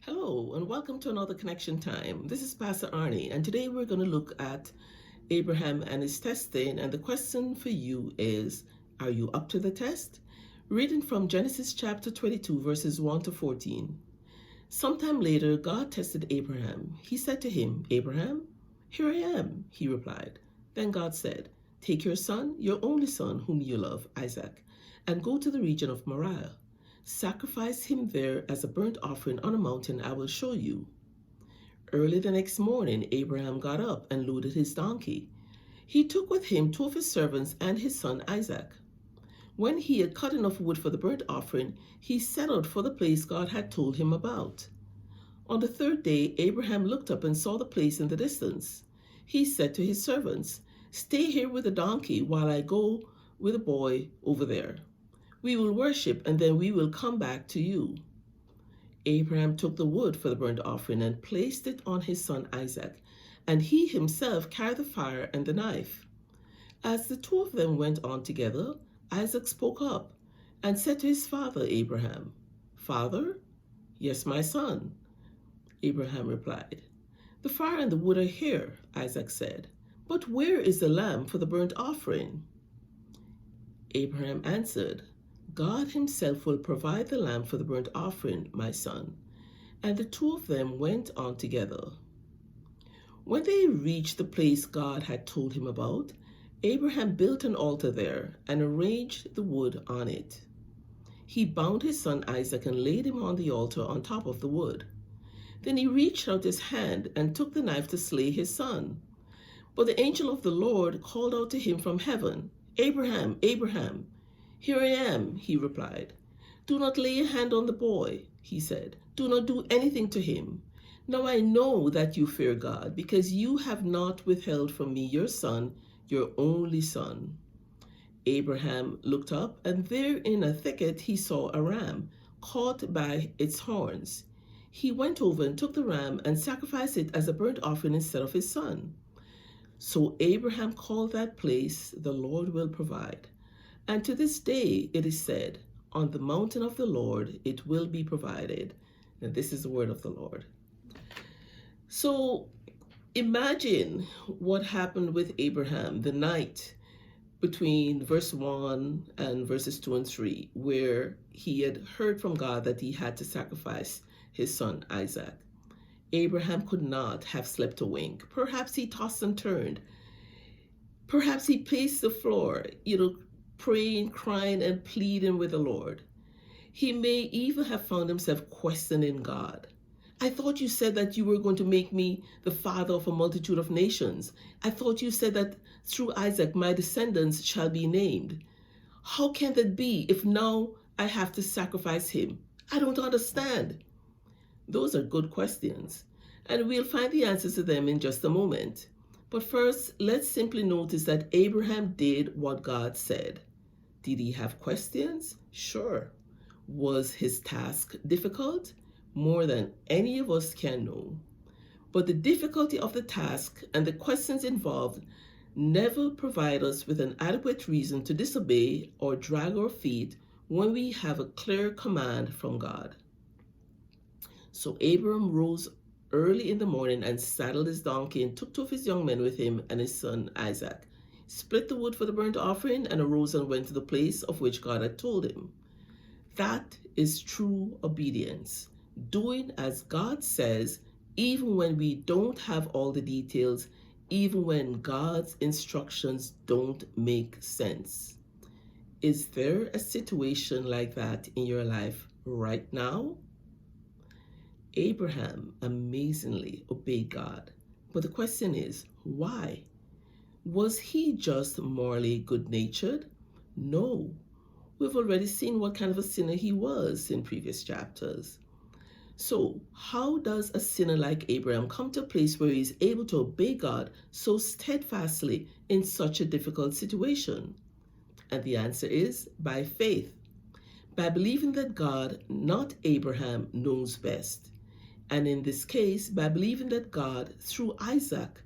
Hello, and welcome to another Connection Time. This is Pastor Arnie, and today we're going to look at Abraham and his testing. And the question for you is, are you up to the test? Reading from Genesis chapter 22, verses 1 to 14. Sometime later, God tested Abraham. He said to him, "Abraham, here I am," he replied. Then God said, "Take your son, your only son, whom you love, Isaac, and go to the region of Moriah. Sacrifice him there as a burnt offering on a mountain I will show you." Early the next morning, Abraham got up and loaded his donkey. He took with him two of his servants and his son Isaac. When he had cut enough wood for the burnt offering, he set out for the place God had told him about. On the third day, Abraham looked up and saw the place in the distance. He said to his servants, "Stay here with the donkey while I go with the boy over there. We will worship, and then we will come back to you." Abraham took the wood for the burnt offering and placed it on his son Isaac, and he himself carried the fire and the knife. As the two of them went on together, Isaac spoke up and said to his father Abraham, "Father?" "Yes, my son," Abraham replied. "The fire and the wood are here," Isaac said, "but where is the lamb for the burnt offering?" Abraham answered, "God himself will provide the lamb for the burnt offering, my son." And the two of them went on together. When they reached the place God had told him about, Abraham built an altar there and arranged the wood on it. He bound his son Isaac and laid him on the altar on top of the wood. Then he reached out his hand and took the knife to slay his son. But the angel of the Lord called out to him from heaven, "Abraham, Abraham." "Here I am," he replied. "Do not lay a hand on the boy," he said. "Do not do anything to him. Now I know that you fear God, because you have not withheld from me your son, your only son." Abraham looked up, and there in a thicket he saw a ram, caught by its horns. He went over and took the ram and sacrificed it as a burnt offering instead of his son. So Abraham called that place, "The Lord will provide." And to this day it is said, "On the mountain of the Lord it will be provided." And this is the word of the Lord. So imagine what happened with Abraham the night between verse 1 and verses 2 and 3, where he had heard from God that he had to sacrifice his son Isaac. Abraham could not have slept a wink. Perhaps he tossed and turned. Perhaps he paced the floor, praying, crying, and pleading with the Lord. He may even have found himself questioning God. "I thought you said that you were going to make me the father of a multitude of nations. I thought you said that through Isaac my descendants shall be named. How can that be if now I have to sacrifice him? I don't understand." Those are good questions, and we'll find the answers to them in just a moment. But first, let's simply notice that Abraham did what God said. Did he have questions? Sure. Was his task difficult? More than any of us can know. But the difficulty of the task and the questions involved never provide us with an adequate reason to disobey or drag our feet when we have a clear command from God. So Abram rose early in the morning and saddled his donkey and took two of his young men with him and his son Isaac, split the wood for the burnt offering, and arose and went to the place of which God had told him. That is true obedience, doing as God says, even when we don't have all the details, even when God's instructions don't make sense. Is there a situation like that in your life right now? Abraham amazingly obeyed God, but the question is, why? Was he just morally good-natured? No. We've already seen what kind of a sinner he was in previous chapters. So, how does a sinner like Abraham come to a place where he is able to obey God so steadfastly in such a difficult situation? And the answer is by faith, by believing that God, not Abraham, knows best. And in this case, by believing that God, through Isaac,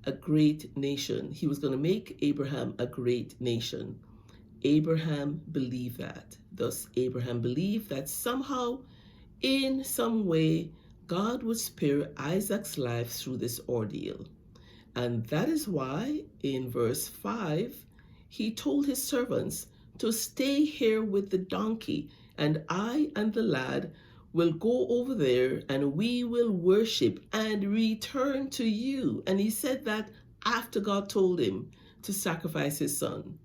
a great nation, he was going to make Abraham a great nation. Abraham believed that. Thus, Abraham believed that somehow In some way, God would spare Isaac's life through this ordeal. And that is why, in verse 5, he told his servants to stay here with the donkey, and I and the lad will go over there and we will worship and return to you. And he said that after God told him to sacrifice his son.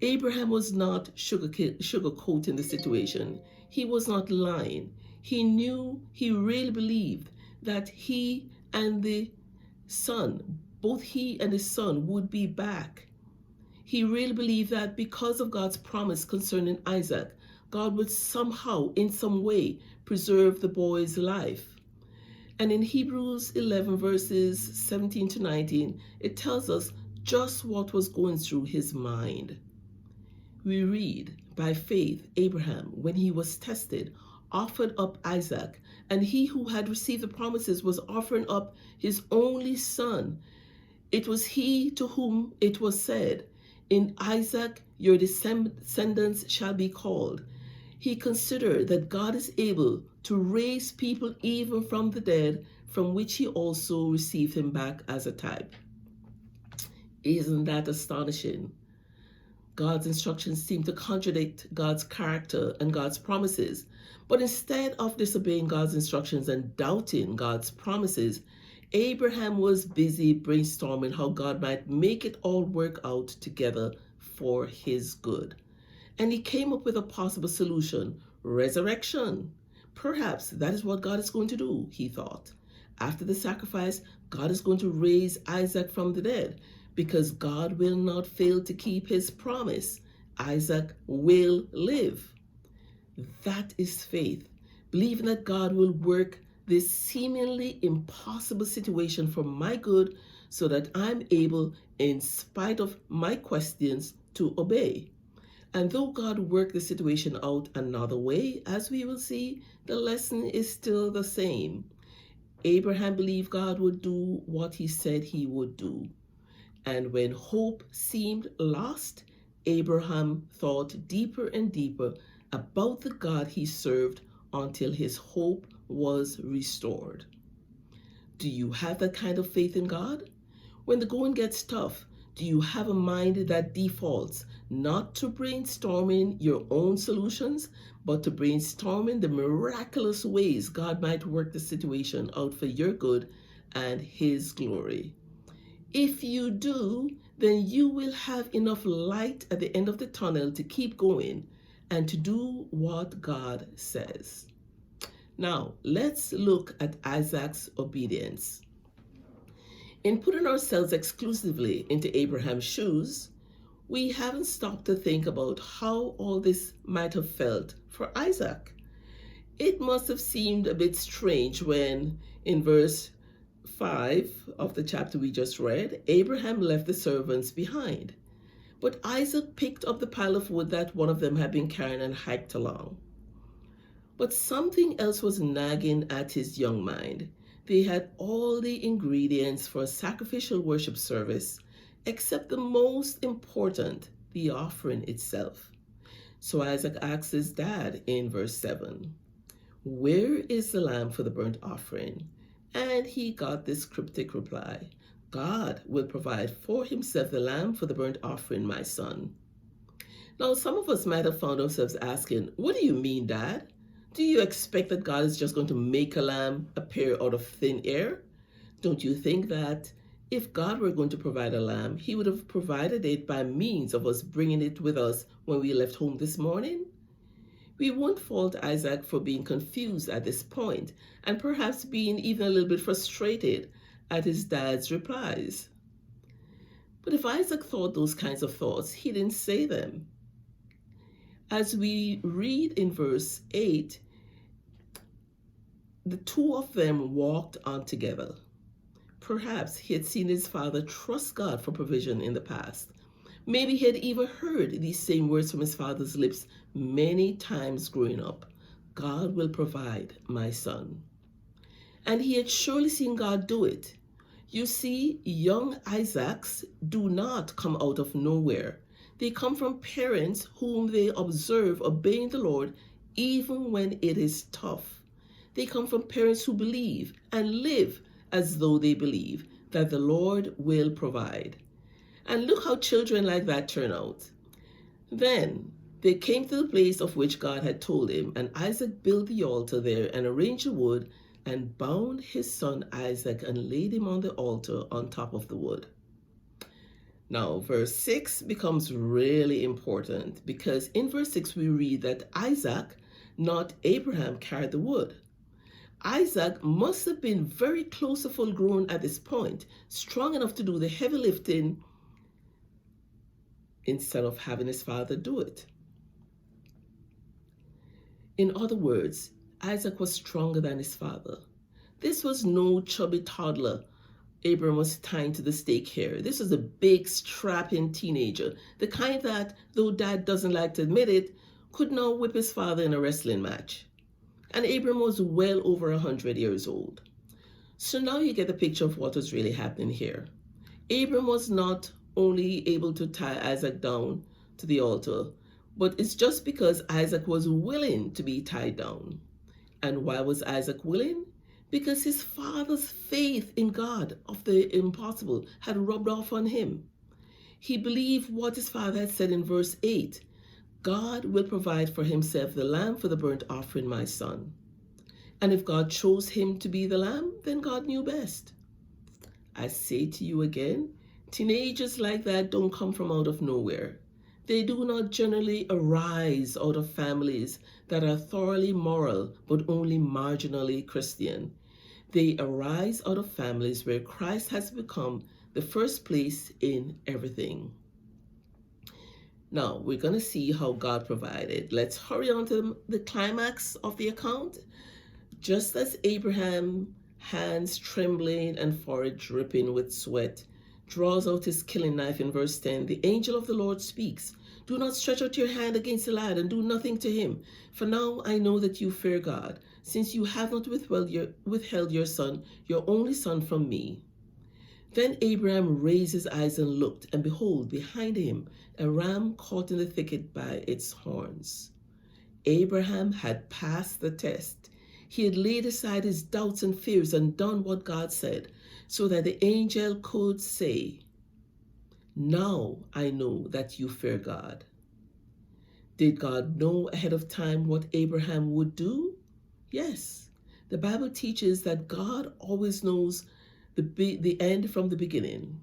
Abraham was not sugarcoating the situation. He was not lying. He knew, he really believed that he and the son, both he and his son, would be back. He really believed that because of God's promise concerning Isaac, God would somehow, in some way, preserve the boy's life. And in Hebrews 11 verses 17 to 19, it tells us just what was going through his mind. We read, by faith, Abraham, when he was tested, offered up Isaac, and he who had received the promises was offering up his only son. It was he to whom it was said, in Isaac your descendants shall be called. He considered that God is able to raise people even from the dead, from which he also received him back as a type. Isn't that astonishing? God's instructions seem to contradict God's character and God's promises. But instead of disobeying God's instructions and doubting God's promises, Abraham was busy brainstorming how God might make it all work out together for his good. And he came up with a possible solution: resurrection. Perhaps that is what God is going to do, he thought. After the sacrifice, God is going to raise Isaac from the dead, because God will not fail to keep his promise. Isaac will live. That is faith, believing that God will work this seemingly impossible situation for my good so that I'm able, in spite of my questions, to obey. And though God worked the situation out another way, as we will see, the lesson is still the same. Abraham believed God would do what he said he would do. And when hope seemed lost, Abraham thought deeper and deeper about the God he served until his hope was restored. Do you have that kind of faith in God? When the going gets tough, do you have a mind that defaults not to brainstorming your own solutions, but to brainstorming the miraculous ways God might work the situation out for your good and his glory? If you do, then you will have enough light at the end of the tunnel to keep going and to do what God says. Now, let's look at Isaac's obedience. In putting ourselves exclusively into Abraham's shoes, we haven't stopped to think about how all this might have felt for Isaac. It must have seemed a bit strange when, in verse 5 of the chapter we just read, Abraham left the servants behind. But Isaac picked up the pile of wood that one of them had been carrying and hiked along. But something else was nagging at his young mind. They had all the ingredients for a sacrificial worship service, except the most important, the offering itself. So Isaac asked his dad in verse 7, "Where is the lamb for the burnt offering?" And he got this cryptic reply, "God will provide for himself the lamb for the burnt offering, my son." Now, some of us might have found ourselves asking, "What do you mean, Dad? Do you expect that God is just going to make a lamb appear out of thin air? Don't you think that if God were going to provide a lamb, he would have provided it by means of us bringing it with us when we left home this morning?" We won't fault Isaac for being confused at this point and perhaps being even a little bit frustrated at his dad's replies. But if Isaac thought those kinds of thoughts, he didn't say them. As we read in verse 8, the two of them walked on together. Perhaps he had seen his father trust God for provision in the past. Maybe he had even heard these same words from his father's lips many times growing up: "God will provide, my son." And he had surely seen God do it. You see, young Isaacs do not come out of nowhere. They come from parents whom they observe obeying the Lord even when it is tough. They come from parents who believe and live as though they believe that the Lord will provide. And look how children like that turn out. Then they came to the place of which God had told him, and Isaac built the altar there and arranged the wood and bound his son Isaac and laid him on the altar on top of the wood. Now, verse 6 becomes really important because in verse 6 we read that Isaac, not Abraham, carried the wood. Isaac must have been very close to full grown at this point, strong enough to do the heavy lifting instead of having his father do it. In other words, Isaac was stronger than his father. This was no chubby toddler Abram was tying to the stake here. This was a big, strapping teenager, the kind that, though Dad doesn't like to admit it, could now whip his father in a wrestling match. And Abram was well over 100 years old. So now you get a picture of what was really happening here. Abram was not only able to tie Isaac down to the altar, but it's just because Isaac was willing to be tied down. And why was Isaac willing? Because his father's faith in God of the impossible had rubbed off on him. He believed what his father had said in verse 8, God will provide for himself the lamb for the burnt offering, my son. And if God chose him to be the lamb, then God knew best. I say to you again, teenagers like that don't come from out of nowhere. They do not generally arise out of families that are thoroughly moral but only marginally Christian. They arise out of families where Christ has become the first place in everything. Now, we're going to see how God provided. Let's hurry on to the climax of the account. Just as Abraham, hands trembling and forehead dripping with sweat, draws out his killing knife in verse 10, the angel of the Lord speaks, do not stretch out your hand against the lad and do nothing to him. For now I know that you fear God, since you have not withheld your son, your only son, from me. Then Abraham raised his eyes and looked, and behold, behind him a ram caught in the thicket by its horns. Abraham had passed the test. He had laid aside his doubts and fears and done what God said, so that the angel could say, now I know that you fear God. Did God know ahead of time what Abraham would do? Yes. The Bible teaches that God always knows the end from the beginning.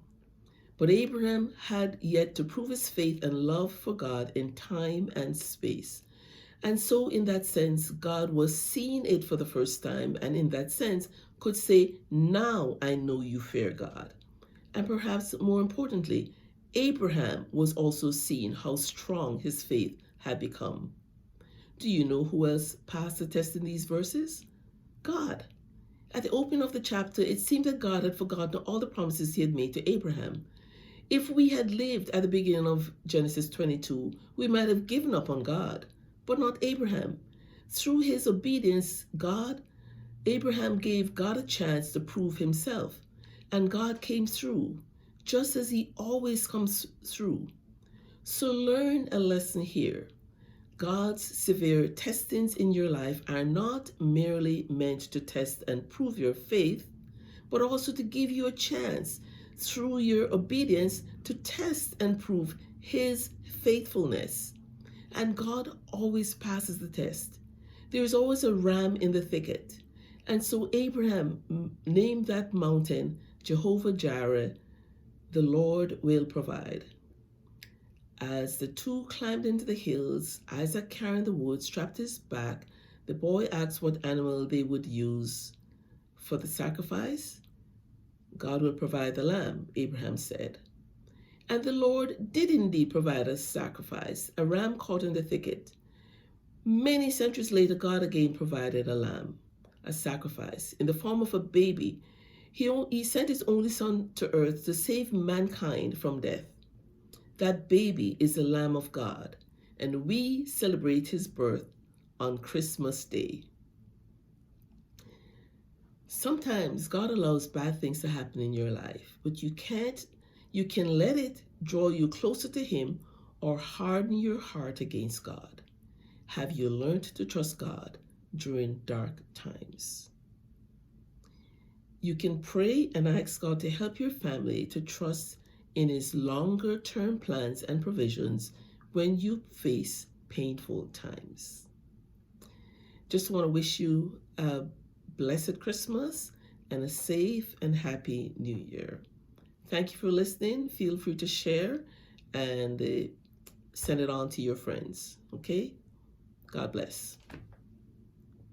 But Abraham had yet to prove his faith and love for God in time and space. And so in that sense, God was seeing it for the first time, and in that sense could say, now I know you fear God. And perhaps more importantly, Abraham was also seeing how strong his faith had become. Do you know who else passed the test in these verses? God. At the opening of the chapter, it seemed that God had forgotten all the promises he had made to Abraham. If we had lived at the beginning of Genesis 22, we might have given up on God, but not Abraham. Through his obedience, Abraham gave God a chance to prove himself, and God came through, just as he always comes through. So learn a lesson here. God's severe testings in your life are not merely meant to test and prove your faith, but also to give you a chance through your obedience to test and prove his faithfulness. And God always passes the test. There is always a ram in the thicket. And so Abraham named that mountain Jehovah Jireh, the Lord will provide. As the two climbed into the hills, Isaac carrying the wood strapped his back, the boy asked what animal they would use for the sacrifice. God will provide the lamb, Abraham said. And the Lord did indeed provide a sacrifice, a ram caught in the thicket. Many centuries later, God again provided a lamb, a sacrifice, in the form of a baby. He sent his only son to earth to save mankind from death. That baby is the Lamb of God, and we celebrate his birth on Christmas Day. Sometimes God allows bad things to happen in your life, but you can let it draw you closer to him or harden your heart against God. Have you learned to trust God during dark times? You can pray and ask God to help your family to trust in His longer term plans and provisions when you face painful times. Just want to wish you a blessed Christmas and a safe and happy New Year. Thank you for listening. Feel free to share and send it on to your friends. Okay? God bless.